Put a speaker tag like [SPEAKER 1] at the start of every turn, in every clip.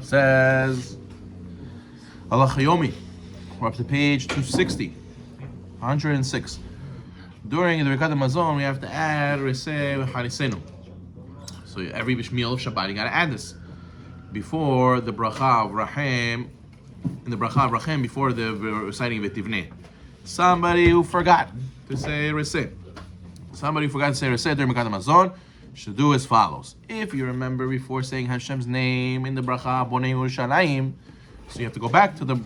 [SPEAKER 1] Says Halacha Yomi. We're up to page 260, 106. During the Birkat Hamazon, we have to add Reseh v'Charisenu. So every meal of Shabbat, you got to add this before the bracha of Rahim. In the bracha of Rahim, before the reciting V'Tivneh. Somebody who forgot to say Reseh. Somebody who forgot to say Reseh during Birkat Hamazon should do as follows. If you remember before saying Hashem's name in the bracha Bonei Yerushalayim, so you have to go back to the.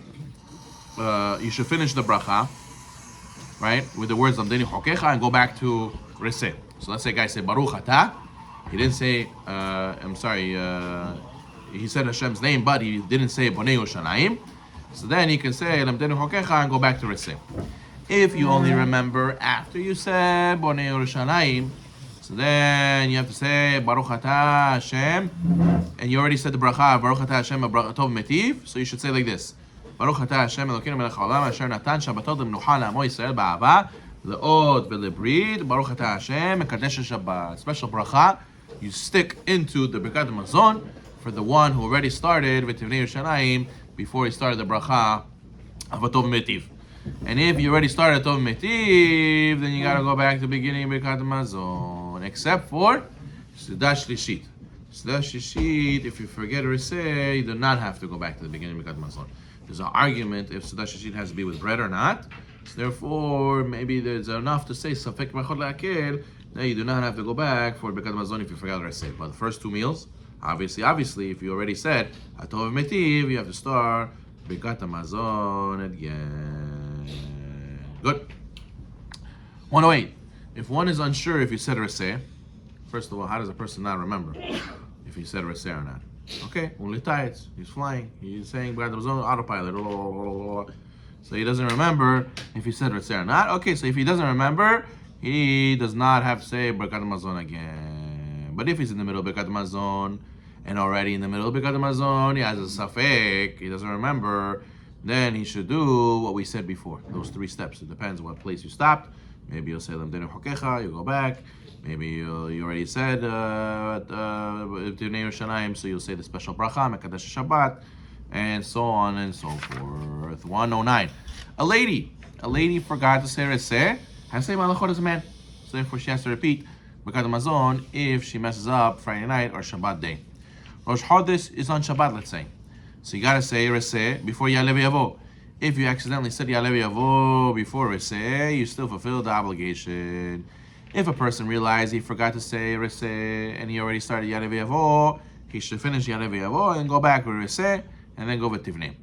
[SPEAKER 1] You should finish the bracha, right, with the words Lamdeni Chokecha and go back to Reseh. So let's say a guy said Baruch Atah. He didn't say. He said Hashem's name, but he didn't say Bonei Yerushalayim. So then he can say Lamdeni Chokecha and go back to Reseh. If you only remember after you said Bonei Yerushalayim, so then you have to say Baruch Atah Hashem, and you already said the bracha Baruch Atah Hashem Tov Metiv. So you should say like this: Baruch Atah Hashem Elokeinu Melech Haolam Asher Natan Shabbatot L'Menucha L'Amo Yisrael Ba'ava L'Od V'Lebrid Baruch Atah Hashem Mekadesh Shabbat. Special bracha you stick into the Birkat Hamazon for the one who already started V'Tivnei Yerushalayim before he started the bracha of Tov Metiv. And if you already started Tov Metiv, then you gotta go back to the beginning of Birkat Hamazon, except for Seudah Shlishit. Seudah Shlishit, if you forget Reseh, you do not have to go back to the beginning of Birkat Hamazon. There's an argument if Seudah Shlishit has to be with bread or not. So therefore, maybe there's enough to say Safek B'chol Le'akel. Now you do not have to go back for Birkat Hamazon if you forgot Reseh. But the first two meals, obviously, if you already said Tov Metiv, you have to start Birkat Hamazon again. Good. 108. If one is unsure if you said Reseh, first of all, how does a person not remember if he said Reseh or not? Okay, only tights. He's flying. He's saying Birkat Hamazon autopilot. So he doesn't remember if he said Reseh or not. Okay, so if he doesn't remember, he does not have to say Birkat Hamazon again. But if he's in the middle of Birkat Hamazon, and already in the middle of Birkat Hamazon, he has a safek, he doesn't remember, then he should do what we said before. Those three steps. It depends what place you stopped. Maybe you'll say Lamdeni Chokecha, you go back. Maybe you already said V'Tivnei Yerushalayim, so you'll say the special bracha, Mekadesh Shabbat, and so on and so forth. 109. A lady forgot to say Reseh, has to say Malachot as a man. So therefore she has to repeat Birkat Hamazon if she messes up Friday night or Shabbat day. Rosh Chodesh is on Shabbat, let's say. So you gotta say Reseh before Ya'aleh V'Yavo. If you accidentally said Ya'aleh V'Yavo before Reseh, you still fulfill the obligation. If a person realized he forgot to say Reseh and he already started Ya'aleh V'Yavo, he should finish Ya'aleh V'Yavo and go back with Reseh and then go with Tivnei.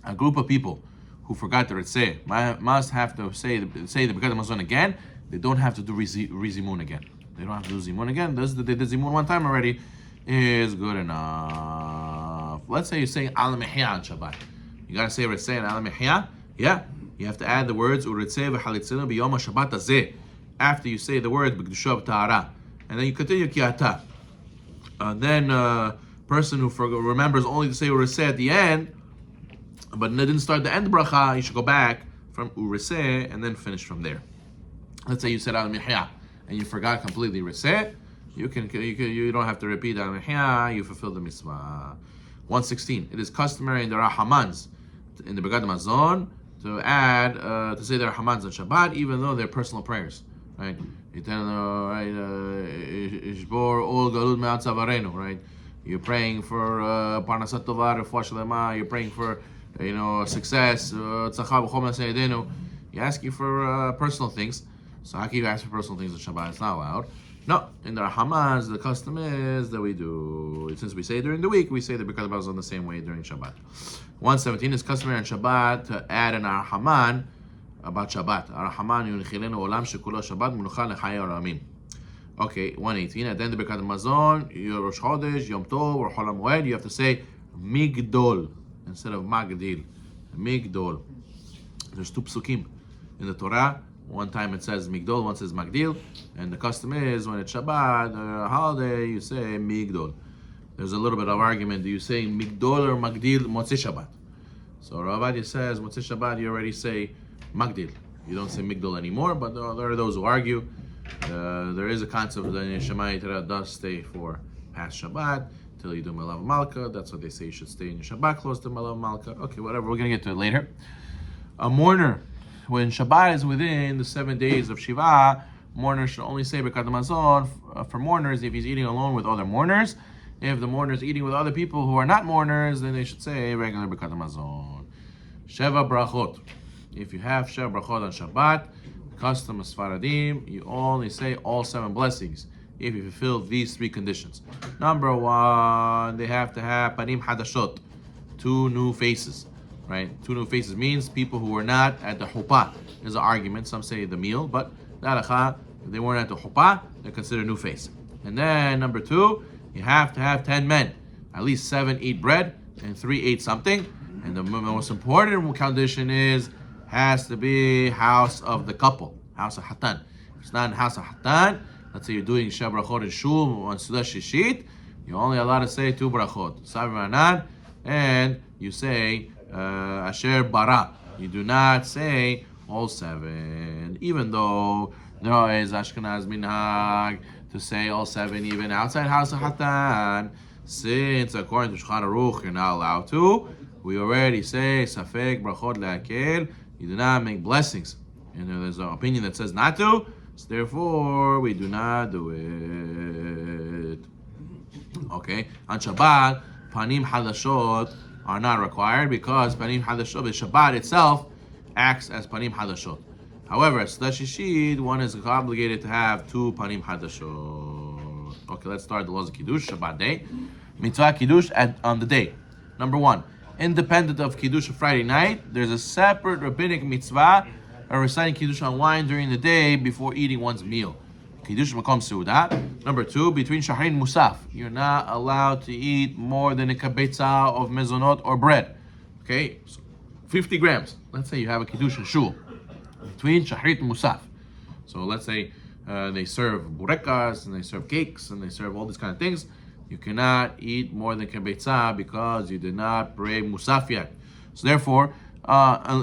[SPEAKER 1] A group of people who forgot the Reseh must have to say the Birkat Hamazon again. They don't have to do Zimun again. They don't have to do Zimun again. They did Zimun one time already. Is good enough. Let's say you're saying Al Mehya on Shabbat. You gotta say Reseh and Al Mehya. Yeah, you have to add the words Uretzeh v'Chalitzenu b'Yom HaShabbat Hazeh after you say the word B'Kedusha V'Tahara, and then you continue Ki Ata. Then person who remembers only to say Uretzeh at the end, but didn't start the end bracha, you should go back from Uretzeh and then finish from there. Let's say you said Al Mehya and you forgot completely Reseh. You don't have to repeat Al Mehya, you fulfill the mitzvah. 116. It is customary in the Rahamans, in the Birkat Hamazon, to add, to say the Rahamans on Shabbat, even though they're personal prayers. Right? Ishbor ol galud me'at zavarenu, right? You're praying for Parnasat Tova, Refuah Shlema, you're praying for, success, Tzachah b'chol ma'aseh yedenu. You're asking for personal things. So how can you ask for personal things on Shabbat? It's not allowed. No, in the Rahamaz, the custom is that we do, since we say during the week, we say the Birkat Hamazon the same way during Shabbat. 117 is customary on Shabbat to add an Arahaman about Shabbat. Arahaman yunichilenu olam shekulo Shabbat menucha lechayei olamim. Okay, 118. At the end of Birkat Hamazon, Rosh Chodesh, Yom Tov, or Chol HaMoed, you have to say Migdol instead of Magdil. Migdol. There's two psukim in the Torah. One time it says Migdol, one says Magdil, and the custom is when it's Shabbat or a holiday, you say Migdol. There's a little bit of argument. Do you say Migdol or Magdil Motzei Shabbat? So Rav Ovadia says Motzei Shabbat you already say Magdil. You don't say Migdol anymore, but there are those who argue. There is a concept that Shema Yitera does stay for past Shabbat, till you do Malav Malka. That's what they say you should stay in your Shabbat close to Malav Malka. Okay, whatever. We're going to get to it later. A mourner, when Shabbat is within the 7 days of Shiva, mourner should only say Birkat Hamazon for mourners if he's eating alone with other mourners. If the mourner is eating with other people who are not mourners, then they should say regular Birkat Hamazon. Sheva Brachot. If you have Sheva Brachot on Shabbat, custom of Sfaradim, you only say all 7 blessings if you fulfill these 3 conditions. Number 1, they have to have Panim Hadashot, 2 new faces. Right? 2 new faces means people who were not at the Huppah. There's an argument. Some say the meal, but the Halacha, if they weren't at the Huppah, they're considered new face. And then number 2, you have to have 10 men. At least 7 eat bread and 3 ate something. And the most important condition has to be house of the couple, house of Hatan. If it's not in house of Hatan, let's say you're doing Sheh Brachot in Shul on Sudah Shishit, you're only allowed to say 2 brachot, Savi Manan, and you say Asher Bara. You do not say all 7, even though there is Ashkenaz Minhag to say all 7 even outside house of Hatan. Since according to Shulchan Aruch you're not allowed to, we already say Safek Brachot Le'akel. You do not make blessings, and there's an opinion that says not to. So therefore, we do not do it. Okay, on Shabbat, Panim Hadashot are not required because Panim Hadashot, the Shabbat itself, acts as Panim Hadashot. However, at Sudah Shishit, one is obligated to have 2 Panim Hadashot. Okay, let's start the laws of Kiddush, Shabbat day. Mitzvah Kiddush on the day. Number 1, independent of Kiddush Friday night, there's a separate rabbinic mitzvah of reciting Kiddush on wine during the day before eating one's meal. Kiddush Makom Seudah. Number 2, between Shahri and Musaf, you're not allowed to eat more than a kabetza of mezonot or bread. Okay, so 50 grams. Let's say you have a Kiddush in Shul. Between Shahrit and Musaf. So let's say they serve burekas, and they serve cakes, and they serve all these kind of things. You cannot eat more than kabetza because you did not pray Musaf yet. So therefore,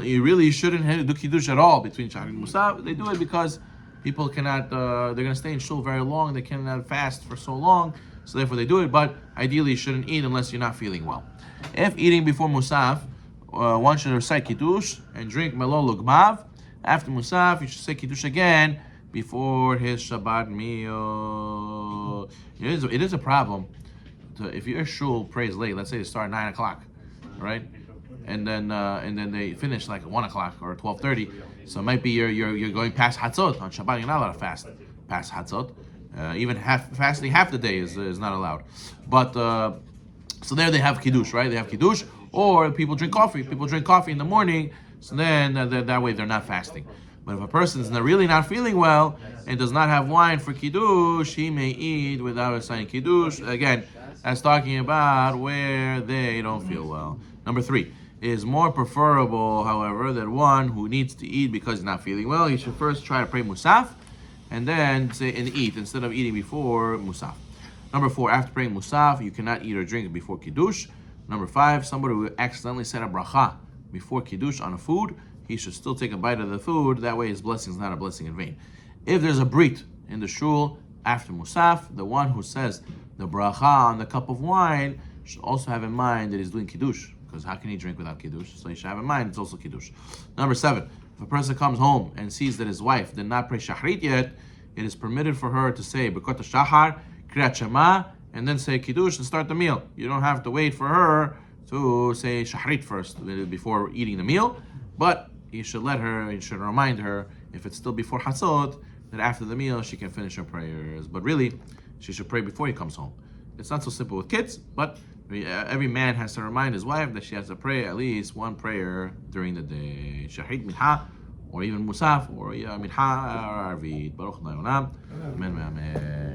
[SPEAKER 1] you really shouldn't do Kiddush at all between Shahrit and Musaf. They do it because people cannot, they're going to stay in shul very long, they cannot fast for so long, so therefore they do it, but ideally you shouldn't eat unless you're not feeling well. If eating before Musaf, one should recite Kiddush and drink Melol Lugmav. After Musaf, you should say Kiddush again before his Shabbat meal. It is a problem if your shul prays late. Let's say they start at 9 o'clock, right? And then they finish like at 1 o'clock or 12:30. So it might be you're going past Hatzot on Shabbat. You're not allowed to fast past Hatzot. Even fasting half the day is not allowed. But so there they have Kiddush, right? They have Kiddush, or people drink coffee. People drink coffee in the morning, so then that way they're not fasting. But if a person's really not feeling well and does not have wine for Kiddush, he may eat without reciting Kiddush. Again, that's talking about where they don't feel well. Number 3, it is more preferable, however, that one who needs to eat because he's not feeling well, he should first try to pray Musaf and then say and eat instead of eating before Musaf. Number 4, after praying Musaf, you cannot eat or drink before Kiddush. Number 5, somebody who accidentally said a bracha before Kiddush on a food, he should still take a bite of the food. That way his blessing is not a blessing in vain. If there's a brit in the shul after Musaf, the one who says the bracha on the cup of wine should also have in mind that he's doing Kiddush. Because how can he drink without Kiddush? So you should have in mind it's also Kiddush. Number 7, if a person comes home and sees that his wife did not pray Shahrit yet, it is permitted for her to say Birkat Shahar, Kriyat Shema, and then say Kiddush and start the meal. You don't have to wait for her to say Shahrit first before eating the meal, but you should remind her, if it's still before Hatzot, that after the meal she can finish her prayers. But really, she should pray before he comes home. It's not so simple with kids, but every man has to remind his wife that she has to pray at least one prayer during the day. Shahrit Minha, or even Musaf, or Minha or Arvit. Baruch Amen. Amen.